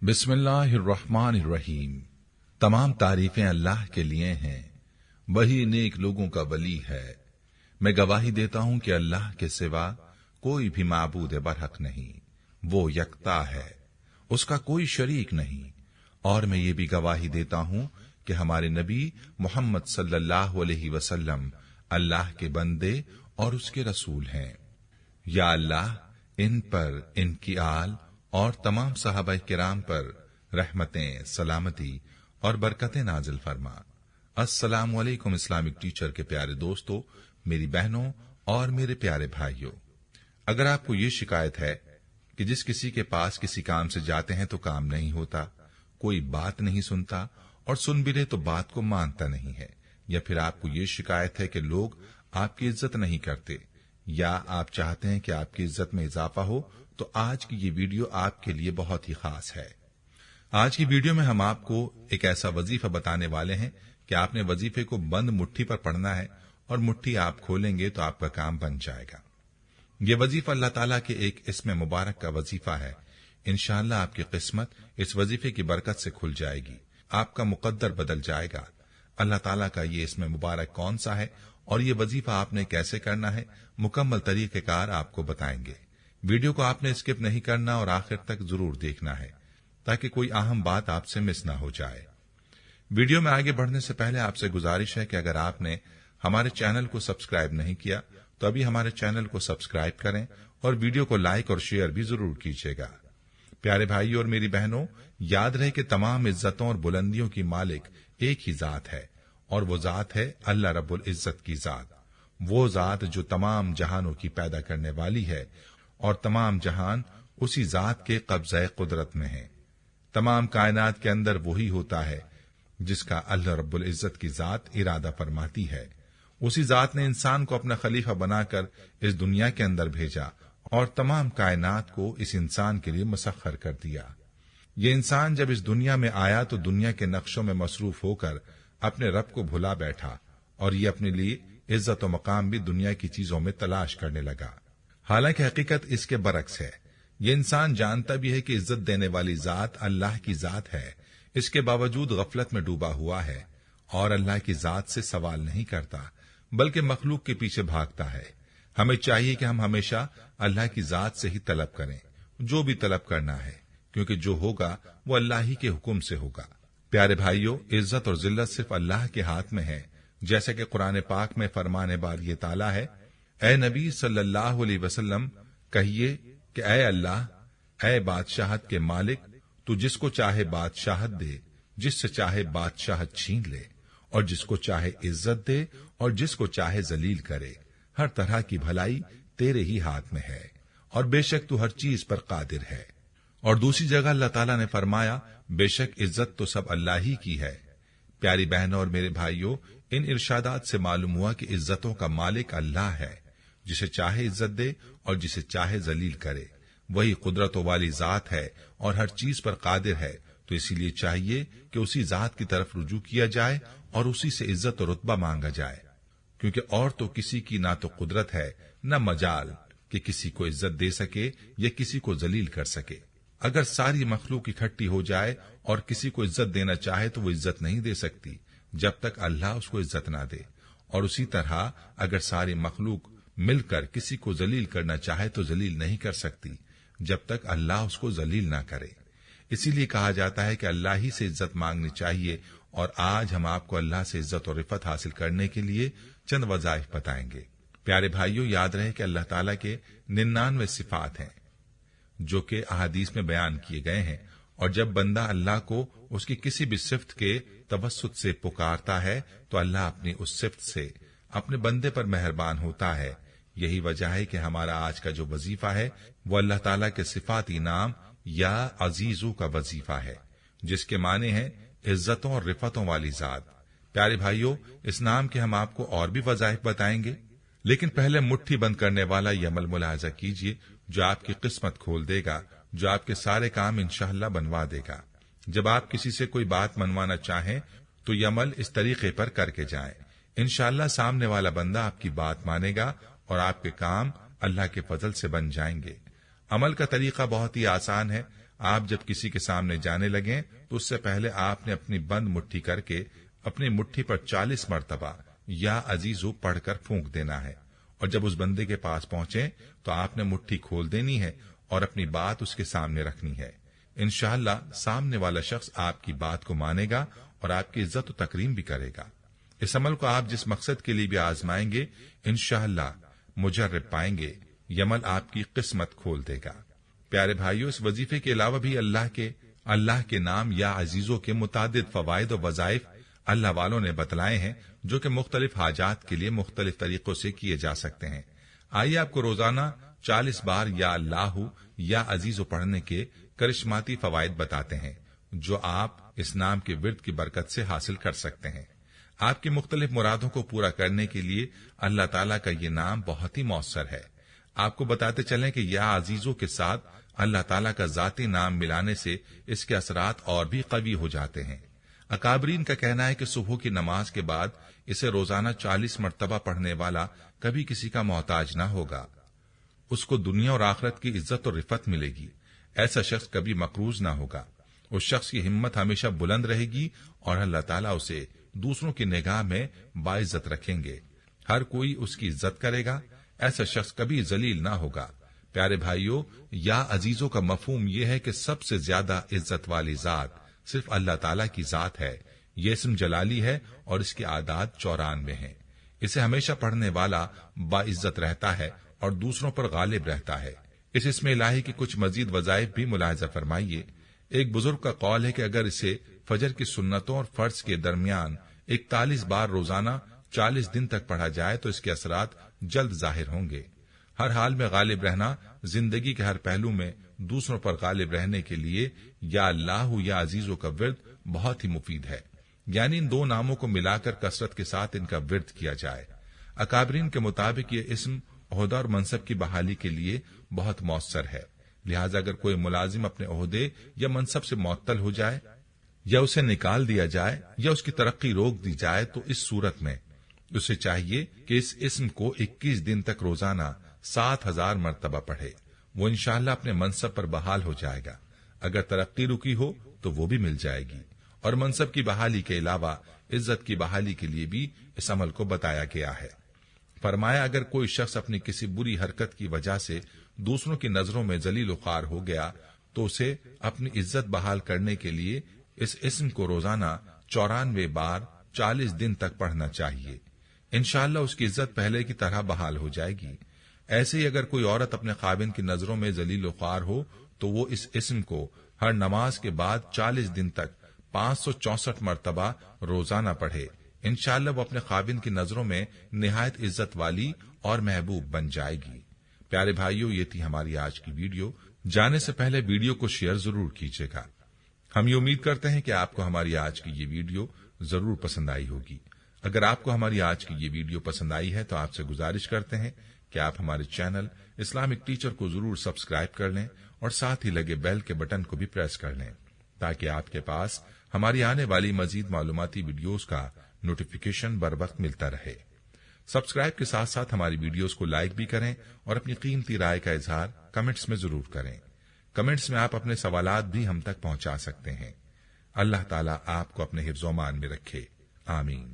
बिस्मिल्लाहिर्रहमानिर्रहीम। तमाम तारीफें अल्लाह के लिए हैं, वही नेक लोगों का वली है। मैं गवाही देता हूं कि अल्लाह के सिवा कोई भी माबूद बरहक नहीं, वो यकता है, उसका कोई शरीक नहीं। और मैं ये भी गवाही देता हूं कि हमारे नबी मोहम्मद सल्लल्लाहु अलैहि वसल्लम अल्लाह के बंदे और उसके रसूल हैं। या अल्लाह इन पर, इनकी आल और तमाम सहाबा किराम पर रहमतें, सलामती और बरकतें नाजिल फरमा। अस्सलामु अलैकुम इस्लामिक टीचर के प्यारे दोस्तों, मेरी बहनों और मेरे प्यारे भाइयों, अगर आपको ये शिकायत है कि जिस किसी के पास किसी काम से जाते हैं तो काम नहीं होता, कोई बात नहीं सुनता और सुन भी ले तो बात को मानता नहीं है, या फिर आपको ये शिकायत है कि लोग आपकी इज्जत नहीं करते, या आप चाहते हैं कि आपकी इज्जत में इजाफा हो, तो आज की ये वीडियो आपके लिए बहुत ही खास है। आज की वीडियो में हम आपको एक ऐसा वजीफा बताने वाले हैं कि आपने वजीफे को बंद मुट्ठी पर पढ़ना है और मुट्ठी आप खोलेंगे तो आपका काम बन जाएगा। ये वजीफा अल्लाह ताला के एक इसमें मुबारक का वजीफा है। इंशाअल्लाह आपकी किस्मत इस वजीफे की बरकत से खुल जाएगी, आपका मुकद्दर बदल जाएगा। अल्लाह ताला का ये इसमें मुबारक कौन सा है और ये वजीफा आपने कैसे करना है, मुकम्मल तरीकेकार आपको बताएंगे। वीडियो को आपने स्किप नहीं करना और आखिर तक जरूर देखना है ताकि कोई अहम बात आपसे मिस ना हो जाए। वीडियो में आगे बढ़ने से पहले आपसे गुजारिश है कि अगर आपने हमारे चैनल को सब्सक्राइब नहीं किया तो अभी हमारे चैनल को सब्सक्राइब करें और वीडियो को लाइक और शेयर भी जरूर कीजिएगा। प्यारे भाइयों और मेरी बहनों, याद रहे कि तमाम इज्जतों और बुलंदियों की मालिक एक ही जात है और वो जात है अल्लाह रब्बुल इज्जत की जात, वो जात जो तमाम जहानों की पैदा करने वाली है और तमाम जहान उसी जात के कब्ज़े कुदरत में है। तमाम कायनात के अंदर वही होता है जिसका अल्लाह रब्बुल इज्जत की जात इरादा फरमाती है। उसी जात ने इंसान को अपना खलीफा बनाकर इस दुनिया के अंदर भेजा और तमाम कायनात को इस इंसान के लिए मुसख्खर कर दिया। ये इंसान जब इस दुनिया में आया तो दुनिया के नक्शों में मसरूफ होकर अपने रब को भुला बैठा और ये अपने लिए इज्जत और मकाम भी दुनिया की चीजों में तलाश करने लगा। हालांकि हकीकत इसके बरक्स है। ये इंसान जानता भी है कि इज्जत देने वाली जात अल्लाह की जात है, इसके बावजूद गफलत में डूबा हुआ है और अल्लाह की जात से सवाल नहीं करता बल्कि मखलूक के पीछे भागता है। हमें चाहिए कि हम हमेशा अल्लाह की जात से ही तलब करें, जो भी तलब करना है, क्योंकि जो होगा वो अल्लाह ही के हुक्म से होगा। प्यारे भाइयों, इज्जत और जिल्लत सिर्फ अल्लाह के हाथ में है। जैसे कि कुरान पाक में फरमाने बार ये ताला है, ए नबी सल्लल्लाहु अलैहि वसल्लम, कहिए कि ए अल्लाह, ए बादशाहत के मालिक, तू जिसको चाहे बादशाहत दे, जिससे चाहे बादशाहत छीन ले, और जिसको चाहे इज्जत दे और जिसको चाहे जलील करे। हर तरह की भलाई तेरे ही हाथ में है और बेशक तू हर चीज पर कादिर है। और दूसरी जगह अल्लाह ताला ने फरमाया, बेशक इज्जत तो सब अल्लाह ही की है। प्यारी बहनों और मेरे भाइयों, इन इरशादात से मालूम हुआ कि इज्जतों का मालिक अल्लाह है, जिसे चाहे इज्जत दे और जिसे चाहे जलील करे। वही कुदरतों वाली जात है और हर चीज पर कादिर है, तो इसीलिए चाहिए कि उसी जात की तरफ रुजू किया जाए और उसी से इज्जत और रुतबा मांगा जाए, क्योंकि और तो किसी की ना तो कुदरत है न मजाल कि किसी को इज्जत दे सके या किसी को जलील कर सके। अगर सारी मखलूक इकट्ठी हो जाए और किसी को इज्जत देना चाहे तो वो इज्जत नहीं दे सकती जब तक अल्लाह उसको इज्जत ना दे, और उसी तरह अगर सारी मखलूक मिलकर किसी को जलील करना चाहे तो जलील नहीं कर सकती जब तक अल्लाह उसको जलील ना करे। इसीलिए कहा जाता है कि अल्लाह ही से इज्जत मांगनी चाहिए। और आज हम आपको अल्लाह से इज्जत और रिफत हासिल करने के लिए चंद वज़ाइफ बताएंगे। प्यारे भाइयों, याद रहे कि अल्लाह ताला के 99 सिफात हैं जो कि अहादीस में बयान किए गए हैं, और जब बंदा अल्लाह को उसकी किसी भी सिफ्त के तवस्सुत से पुकारता है तो अल्लाह अपनी उस सिफ्त से अपने बंदे पर मेहरबान होता है। यही वजह है कि हमारा आज का जो वजीफा है वो अल्लाह ताला के सिफाती नाम या अजीजू का वजीफा है, जिसके माने हैं इज्जतों और रिफतों वाली जात। प्यारे भाइयों, इस नाम के हम आपको और भी वज़ाइफ बताएंगे, लेकिन पहले मुट्ठी बंद करने वाला ये अमल मुलाहजा कीजिए जो आपकी किस्मत खोल देगा, जो आपके सारे काम इंशाअल्लाह बनवा देगा। जब आप किसी से कोई बात मनवाना चाहें तो ये अमल इस तरीके पर करके जाएं। इंशाअल्लाह सामने वाला बंदा आपकी बात मानेगा और आपके काम अल्लाह के फजल से बन जाएंगे। अमल का तरीका बहुत ही आसान है। आप जब किसी के सामने जाने लगें तो उससे पहले आपने अपनी बंद मुट्ठी करके अपनी मुट्ठी पर 40 मरतबा या अजीजो पढ़कर फूंक देना है, और जब उस बंदे के पास पहुंचे तो आपने मुट्ठी खोल देनी है और अपनी बात उसके सामने रखनी है। इंशाअल्लाह सामने वाला शख्स आपकी बात को मानेगा और आपकी इज्जत और तकरीम भी करेगा। इस अमल को आप जिस मकसद के लिए भी आजमाएंगे, इंशाअल्लाह मुजर्रब पाएंगे, ये अमल आपकी किस्मत खोल देगा। प्यारे भाइयों, इस वजीफे के अलावा भी अल्लाह के नाम या अजीजों के मुतादिद फवाइद और वज़ाइफ अल्लाह वालों ने बतलाए हैं, जो कि मुख्तलिफ हाजात के लिए मुख्तलिफ तरीकों से किए जा सकते हैं। आइए आपको रोजाना 40 बार या अल्लाह या अजीजो पढ़ने के करिश्माती फवाइद बताते हैं, जो आप इस नाम के विर्द की बरकत से हासिल कर सकते हैं। आपकी मुख्तलिफ मुरादों को पूरा करने के लिए अल्लाह ताला का ये नाम बहुत ही मौसर है। आपको बताते चलें कि या अजीजों के साथ अल्लाह ताला का जाती नाम मिलाने से इसके असरात और भी कवी हो जाते हैं। अकाबरीन का कहना है कि सुबह की नमाज के बाद इसे रोजाना 40 मरतबा पढ़ने वाला कभी किसी का मोहताज न होगा। उसको दुनिया और आखिरत की इज्जत और रिफत मिलेगी। ऐसा शख्स कभी मकरूज न होगा। उस शख्स की हिम्मत हमेशा बुलंद रहेगी और अल्लाह ताला उसे दूसरों की निगाह में बाइज्जत रखेंगे। हर कोई उसकी इज्जत करेगा। ऐसा शख्स कभी जलील ना होगा। प्यारे भाइयों, या अजीजों का मफहूम यह है कि सबसे ज्यादा इज्जत वाली जात सिर्फ अल्लाह ताला की जात है। ये इस्म जलाली है और इसकी आदात 94 हैं। इसे हमेशा पढ़ने वाला बाइज्जत रहता है और दूसरों पर गालिब रहता है। इस इस्म इलाही की कुछ मजीद वज़ाइफ भी मुलाहिजा फरमाइए। एक बुजुर्ग का कौल है कि अगर इसे फजर की सुन्नतों और फर्ज के दरमियान 41 बार रोजाना 40 दिन तक पढ़ा जाए तो इसके असरात जल्द जाहिर होंगे। हर हाल में गालिब रहना, जिंदगी के हर पहलू में दूसरों पर गालिब रहने के लिए या अल्लाह या अजीजों का विर्द बहुत ही मुफीद है। यानी इन दो नामों को मिलाकर कसरत के साथ इनका विर्द किया जाए। अकाबरीन के मुताबिक ये इस्म ओहदा और मनसब की बहाली के लिए बहुत मौसर है। लिहाजा अगर कोई मुलाजिम अपने ओहदे या मनसब से मुअत्तल हो जाए या उसे निकाल दिया जाए या उसकी तरक्की रोक दी जाए तो इस सूरत में उसे चाहिए कि इस इस्म को 21 दिन तक रोजाना 7000 मरतबा पढ़े। वो इंशाअल्लाह अपने मनसब पर बहाल हो जाएगा। अगर तरक्की रुकी हो तो वो भी मिल जाएगी। और मनसब की बहाली के अलावा इज्जत की बहाली के लिए भी इस अमल को बताया गया है। फरमाया, अगर कोई शख्स अपनी किसी बुरी हरकत की वजह से दूसरों की नजरों में जलील ख्वार हो गया तो उसे अपनी इज्जत बहाल करने के लिए इस इस्म को रोजाना 94 बार 40 दिन तक पढ़ना चाहिए। इंशाअल्लाह उसकी इज्जत पहले की तरह बहाल हो जाएगी। ऐसे ही अगर कोई औरत अपने खाविन की नजरों में जलील ख्वार हो तो वो इस इस्म को हर नमाज के बाद 40 दिन तक 564 मरतबा रोजाना पढ़े। इंशाअल्लाह वो अपने खाविन की नजरों में निहायत इज्जत वाली और महबूब बन जाएगी। प्यारे भाइयों, ये थी हमारी आज की वीडियो। जाने से पहले वीडियो को शेयर जरूर कीजिएगा। हम ये उम्मीद करते हैं कि आपको हमारी आज की ये वीडियो जरूर पसंद आई होगी। अगर आपको हमारी आज की ये वीडियो पसंद आई है तो आपसे गुजारिश करते हैं कि आप हमारे चैनल इस्लामिक टीचर को जरूर सब्सक्राइब कर लें और साथ ही लगे बेल के बटन को भी प्रेस कर लें, ताकि आपके पास हमारी आने वाली मजीद मालूमाती वीडियोस का नोटिफिकेशन बर वक्त मिलता रहे। सब्सक्राइब के साथ साथ हमारी वीडियोस को लाइक भी करें और अपनी कीमती राय का इजहार कमेंट्स में जरूर करें। कमेंट्स में आप अपने सवालात भी हम तक पहुंचा सकते हैं। अल्लाह ताला आपको अपने हिफ्ज़-ओ-मान में रखे। आमीन।